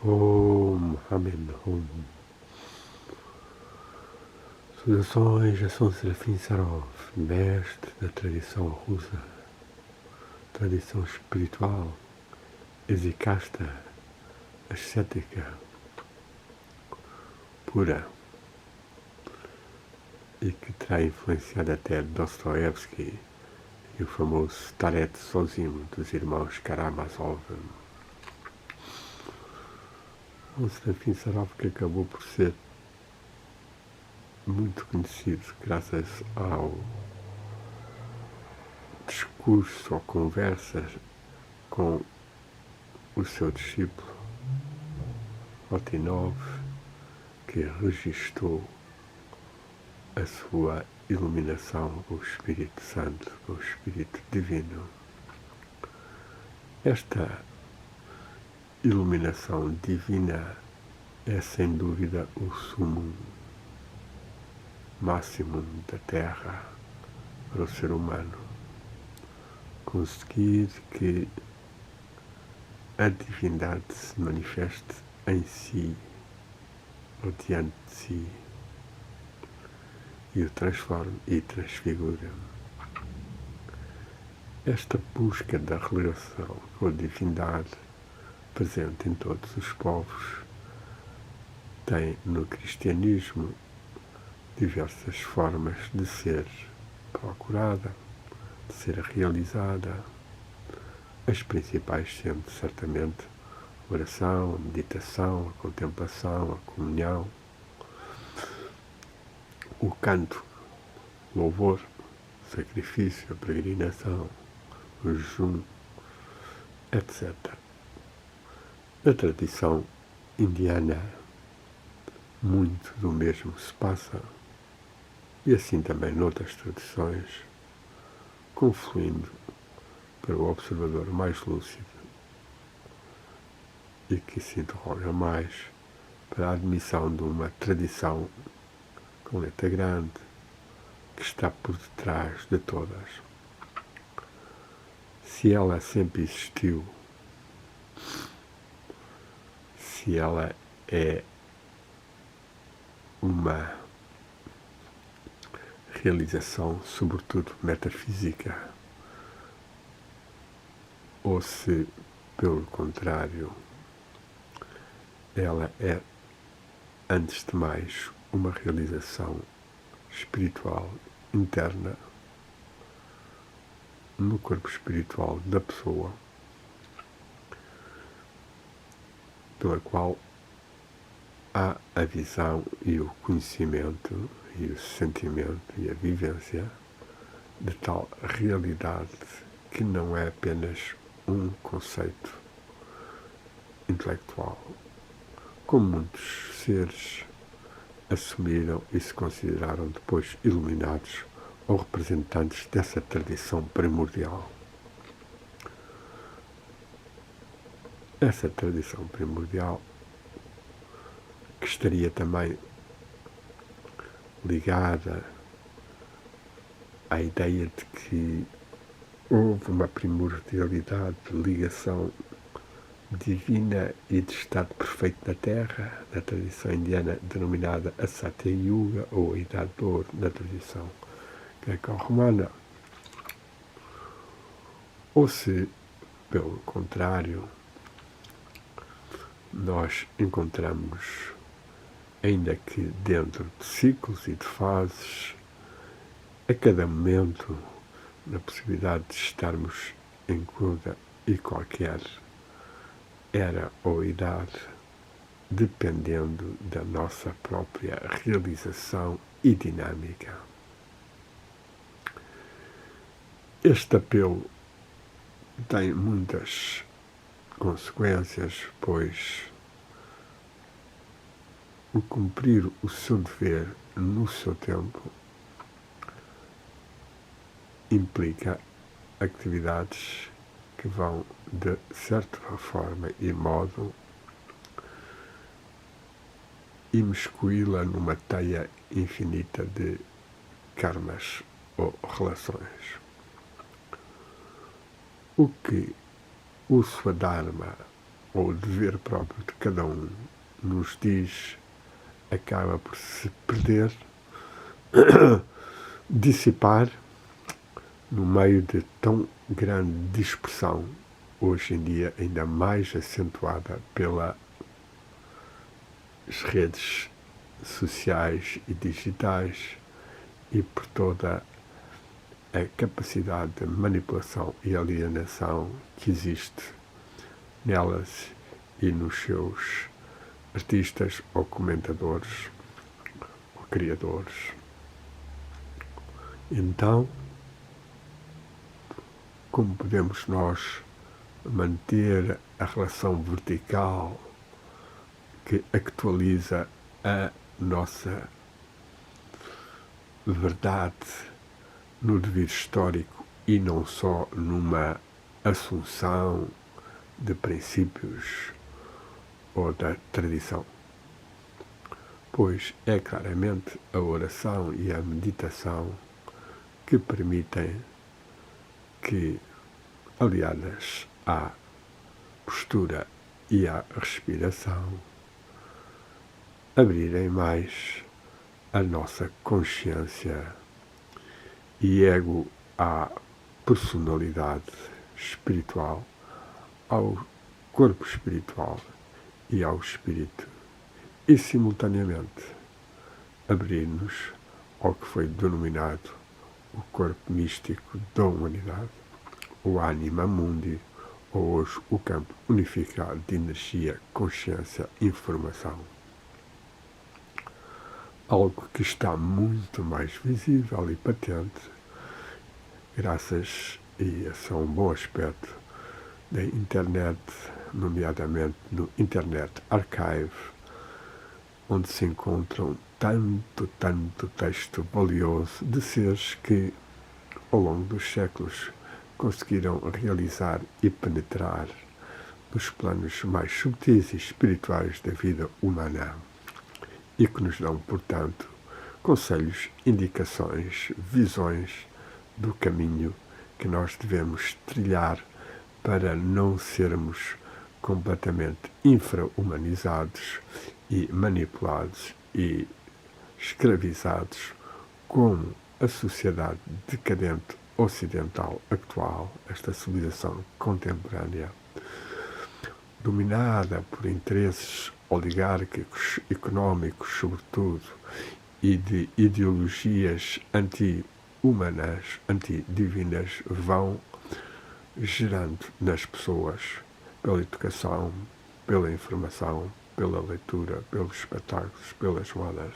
Om, Amen, Om. Saudações a São Serafim Sarov, mestre da tradição russa, tradição espiritual, exicasta, ascética, pura, e que terá influenciado até Dostoevsky e o famoso Taret Sozin dos irmãos Karamazov. Um Serafim Sarov que acabou por ser muito conhecido graças ao discurso ou conversas com o seu discípulo Otinov, que registou a sua iluminação com o Espírito Santo, com o Espírito Divino. Esta iluminação divina é sem dúvida o sumo máximo da Terra para o ser humano. Conseguir que a divindade se manifeste em si, ou diante de si, e o transforme e transfigura. Esta busca da relação com a divindade presente em todos os povos tem no cristianismo diversas formas de ser procurada, de ser realizada, as principais sendo certamente a oração, a meditação, a contemplação, a comunhão, o canto, o louvor, o sacrifício, a peregrinação, o jejum, etc. Na tradição indiana, muito do mesmo se passa, e assim também noutras tradições, confluindo para o observador mais lúcido e que se interroga mais para a admissão de uma tradição com letra grande que está por detrás de todas. Se ela sempre existiu, se ela é uma realização, sobretudo metafísica, ou se, pelo contrário, ela é, antes de mais, uma realização espiritual interna no corpo espiritual da pessoa, pela qual há a visão e o conhecimento e o sentimento e a vivência de tal realidade que não é apenas um conceito intelectual, como muitos seres assumiram e se consideraram depois iluminados ou representantes dessa tradição primordial. Essa tradição primordial que estaria também ligada à ideia de que houve uma primordialidade de ligação divina e de estado perfeito na Terra, na tradição indiana denominada a Satya Yuga, ou a Idade de Ouro, na tradição greco-romana. Ou se, pelo contrário, nós encontramos, ainda que dentro de ciclos e de fases, a cada momento, na possibilidade de estarmos em toda e qualquer era ou idade, dependendo da nossa própria realização e dinâmica. Este apelo tem muitas consequências, pois o cumprir o seu dever no seu tempo implica atividades que vão, de certa forma e modo, imiscuí-la numa teia infinita de karmas ou relações. O que o Swadharma ou o dever próprio de cada um nos diz, acaba por se perder, dissipar no meio de tão grande dispersão, hoje em dia ainda mais acentuada pelas redes sociais e digitais e por toda a capacidade de manipulação e alienação que existe nelas e nos seus artistas ou comentadores ou criadores. Então, como podemos nós manter a relação vertical que actualiza a nossa verdade no devido histórico e não só numa assunção de princípios ou da tradição? Pois é claramente a oração e a meditação que permitem que, aliadas à postura e à respiração, abrirem mais a nossa consciência e ego à personalidade espiritual, ao corpo espiritual e ao espírito, e simultaneamente abrir-nos ao que foi denominado o corpo místico da humanidade, o Anima Mundi, ou hoje o campo unificado de energia, consciência e informação. Algo que está muito mais visível e patente, graças a um bom aspecto da internet, nomeadamente no Internet Archive, onde se encontram tanto texto valioso de seres que, ao longo dos séculos, conseguiram realizar e penetrar nos planos mais subtis e espirituais da vida humana e que nos dão, portanto, conselhos, indicações, visões do caminho que nós devemos trilhar para não sermos completamente infra-humanizados e manipulados e escravizados como a sociedade decadente ocidental atual, esta civilização contemporânea, dominada por interesses oligárquicos, económicos, sobretudo, e de ideologias anti-humanas, anti-divinas, vão gerando nas pessoas, pela educação, pela informação, pela leitura, pelos espetáculos, pelas modas.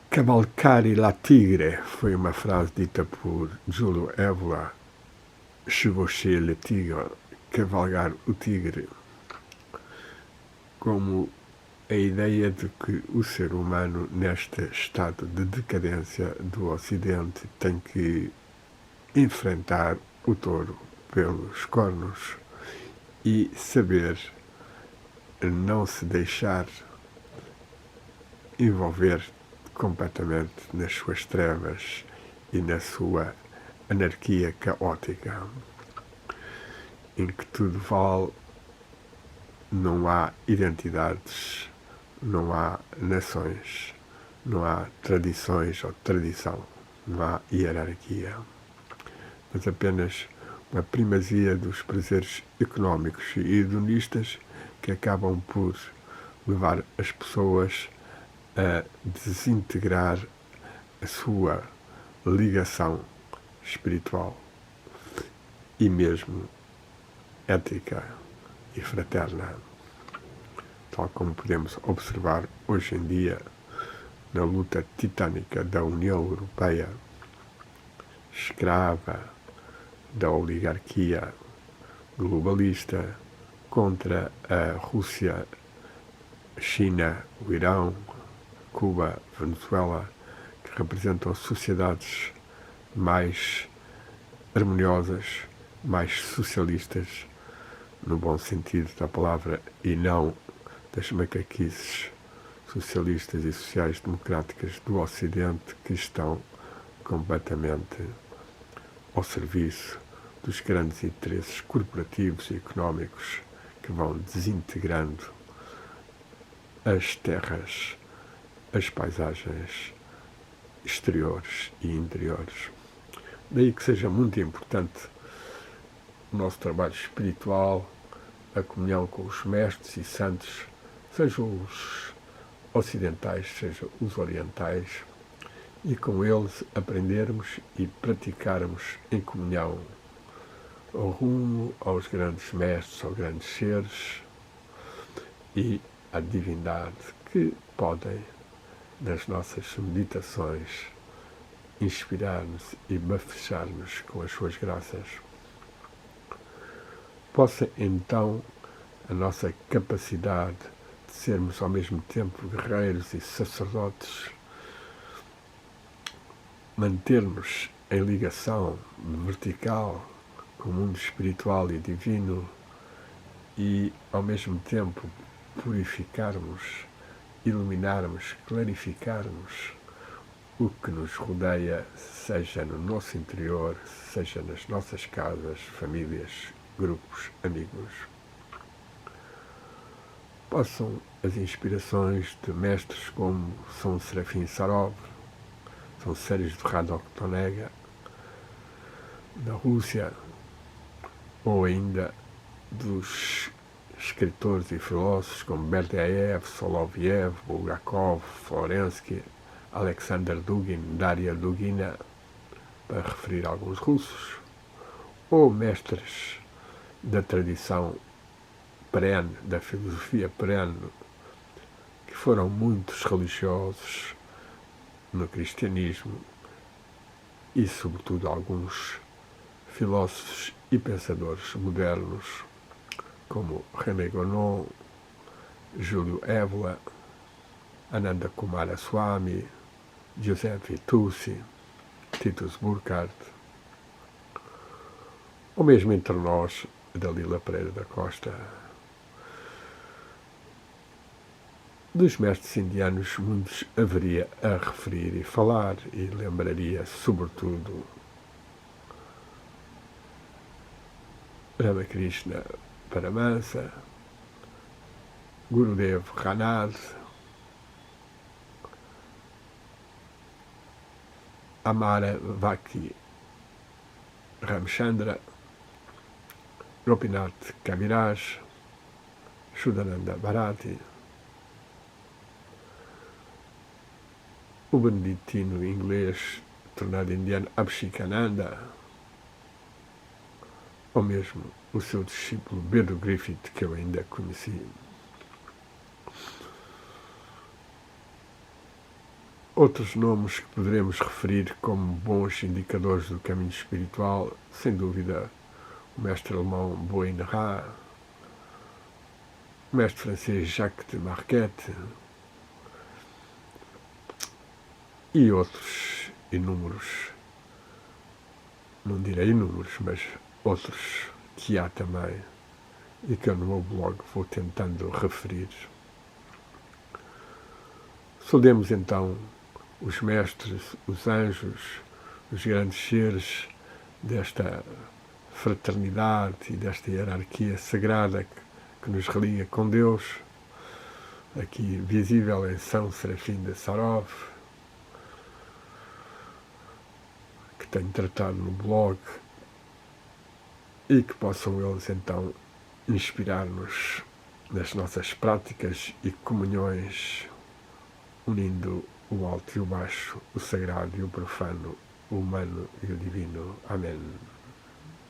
Cavalcare la tigre foi uma frase dita por Giulio Evola, chevaucher le tigre, cavalgar o tigre, como a ideia de que o ser humano, neste estado de decadência do Ocidente, tem que enfrentar o touro pelos cornos e saber não se deixar envolver completamente nas suas trevas e na sua anarquia caótica, em que tudo vale, não há identidades, não há nações, não há tradições ou tradição, não há hierarquia, mas apenas uma primazia dos prazeres económicos e hedonistas que acabam por levar as pessoas a desintegrar a sua ligação espiritual e mesmo ética e fraterna, tal como podemos observar hoje em dia na luta titânica da União Europeia, escrava da oligarquia globalista, contra a Rússia, China, o Irão, Cuba, Venezuela, que representam sociedades mais harmoniosas, mais socialistas, no bom sentido da palavra, e não das macaquices socialistas e sociais democráticas do Ocidente, que estão completamente ao serviço dos grandes interesses corporativos e económicos que vão desintegrando as terras, as paisagens exteriores e interiores. Daí que seja muito importante o nosso trabalho espiritual, a comunhão com os mestres e santos, sejam os ocidentais, sejam os orientais, e com eles aprendermos e praticarmos em comunhão o rumo aos grandes mestres, aos grandes seres e à divindade que podem, nas nossas meditações, inspirar-nos e bafejar-nos com as suas graças. Possa então a nossa capacidade de sermos ao mesmo tempo guerreiros e sacerdotes manter-nos em ligação vertical com o mundo espiritual e divino e ao mesmo tempo purificarmos, iluminarmos, clarificarmos o que nos rodeia, seja no nosso interior, seja nas nossas casas, famílias, grupos, amigos. Possam as inspirações de mestres como São Serafim Sarov, São Sérgio Radok Tonega, da Rússia, ou ainda dos escritores e filósofos como Berdyaev, Soloviev, Bulgakov, Florensky, Alexander Dugin, Daria Dugina, para referir alguns russos, ou mestres da tradição perene, da filosofia perene, que foram muitos religiosos no cristianismo e, sobretudo, alguns filósofos e pensadores modernos, como René Gonon, Júlio Evola, Ananda Coomaraswamy, Giuseppe Tucci, Titus Burckhardt, ou mesmo entre nós, Dalila Pereira da Costa. Dos mestres indianos, muitos haveria a referir e falar, e lembraria, sobretudo, Ramakrishna Paramahansa, Gurudev Ranad, Amara Vakti Ramchandra, Gopinath Kaviraj, Shuddhananda Bharati, o beneditino inglês tornado indiano Abhishekananda, ou mesmo o seu discípulo Beddo Griffith, que eu ainda conheci. Outros nomes que poderemos referir como bons indicadores do caminho espiritual, sem dúvida, o mestre alemão Boinra, o mestre francês Jacques de Marquette e outros inúmeros, não direi inúmeros, mas outros que há também e que eu no meu blog vou tentando referir. Saudemos então os mestres, os anjos, os grandes seres desta fraternidade e desta hierarquia sagrada que nos religa com Deus, aqui visível em São Serafim de Sarov, que tenho tratado no blog, e que possam eles então inspirar-nos nas nossas práticas e comunhões, unindo o alto e o baixo, o sagrado e o profano, o humano e o divino. Amém.